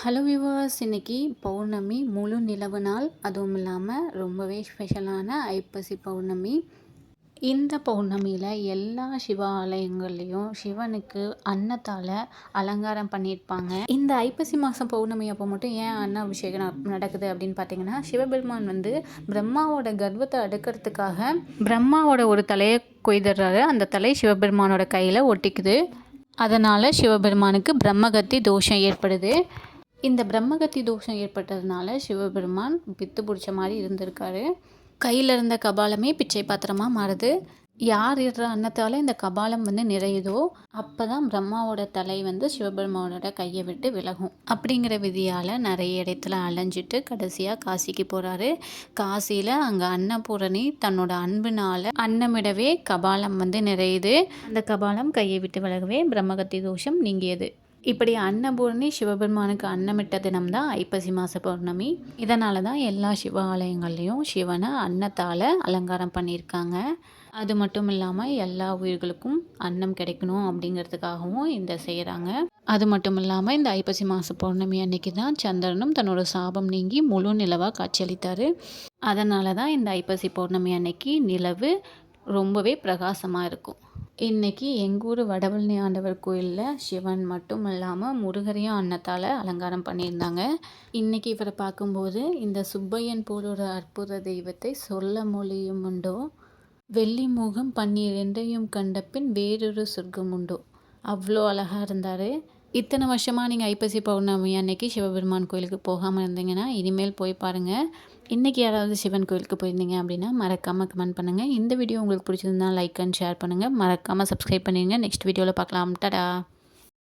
Hello viewers, இன்னைக்கு பௌர்ணமி, முழு நிலவு நாள். அதுவும் இல்லாமல் ரொம்பவே ஸ்பெஷலான ஐப்பசி பௌர்ணமி. இந்த பௌர்ணமியில் எல்லா சிவ ஆலயங்கள்லேயும் சிவனுக்கு அன்னத்தால் அலங்காரம் பண்ணியிருப்பாங்க. இந்த ஐப்பசி மாதம் பௌர்ணமி அப்போ மட்டும் ஏன் அன்ன அபிஷேகம் நடக்குது அப்படின்னு பார்த்தீங்கன்னா, சிவபெருமான் பிரம்மாவோட கர்வத்தை அடுக்கிறதுக்காக பிரம்மாவோட ஒரு தலையை கொய்துறாரு. அந்த தலை சிவபெருமானோட கையில் ஒட்டிக்குது. அதனால் சிவபெருமானுக்கு பிரம்மகத்தி தோஷம் ஏற்படுது. இந்த பிரம்மகத்தி தோஷம் ஏற்பட்டதுனால சிவபெருமான் பித்து பிடிச்ச மாதிரி இருந்திருக்காரு. கையில் இருந்த கபாலமே பிச்சை பாத்திரமாக மாறுது. யார் இடுற அன்னத்தால் இந்த கபாலம் நிறையுதோ அப்போ தான் பிரம்மாவோட தலை சிவபெருமானோட கையை விட்டு விலகும். அப்படிங்கிற விதியால் நிறைய இடத்துல அலைஞ்சிட்டு கடைசியாக காசிக்கு போகிறாரு. காசியில் அங்கே அன்னபூரணி தன்னோட அன்பினால் அன்னமிடவே கபாலம் நிறையுது. அந்த கபாலம் கையை விட்டு விலகவே பிரம்மகத்தி தோஷம் நீங்கியது. இப்படி அன்னபூரணி சிவபெருமானுக்கு அன்னமிட்ட தினம்தான் ஐப்பசி மாத பௌர்ணமி. இதனால தான் எல்லா சிவ ஆலயங்கள்லேயும் சிவனை அன்னத்தால் அலங்காரம் பண்ணியிருக்காங்க. அது மட்டும் இல்லாமல் எல்லா உயிர்களுக்கும் அன்னம் கிடைக்கணும் அப்படிங்கிறதுக்காகவும் இந்த செய்கிறாங்க. அது மட்டும் இல்லாமல் இந்த ஐப்பசி மாத பௌர்ணமி அன்னைக்கு தான் சந்திரனும் தன்னோட சாபம் நீங்கி முழு நிலவாக காட்சியளித்தார். அதனால தான் இந்த ஐப்பசி பௌர்ணமி அன்னைக்கு நிலவு ரொம்பவே பிரகாசமாக இருக்கும். இன்றைக்கி எங்கள் ஊர் வடவள்ளி ஆண்டவர் கோயிலில் சிவன் மட்டும் இல்லாமல் முருகரையும் அன்னத்தால் அலங்காரம் பண்ணியிருந்தாங்க. இன்றைக்கி இவரை பார்க்கும்போது இந்த சுப்பையன் போல் ஒரு அற்புத தெய்வத்தை சொல்ல மொழியும் உண்டோ, வெள்ளி முகம் பன்னீர் என்றையும் கண்ட பின் வேறொரு சொர்க்கம் உண்டோ, அவ்வளோ அழகாக இருந்தார். இத்தனை வருஷமாக நீங்கள் ஐப்பசி பௌர்ணமி அன்னைக்கு சிவபெருமான் கோயிலுக்கு போகாமல் இருந்தீங்கன்னா இனிமேல் போய் பாருங்கள். இன்றைக்கி யாராவது சிவன் கோயிலுக்கு போயிருந்தீங்க அப்படின்னா மறக்காமல் கமெண்ட் பண்ணுங்கள். இந்த வீடியோ உங்களுக்கு பிடிச்சிருந்தா லைக் அண்ட் ஷேர் பண்ணுங்கள். மறக்காமல் சப்ஸ்கிரைப் பண்ணிடுங்க. நெக்ஸ்ட் வீடியோவில் பார்க்கலாம். டடா.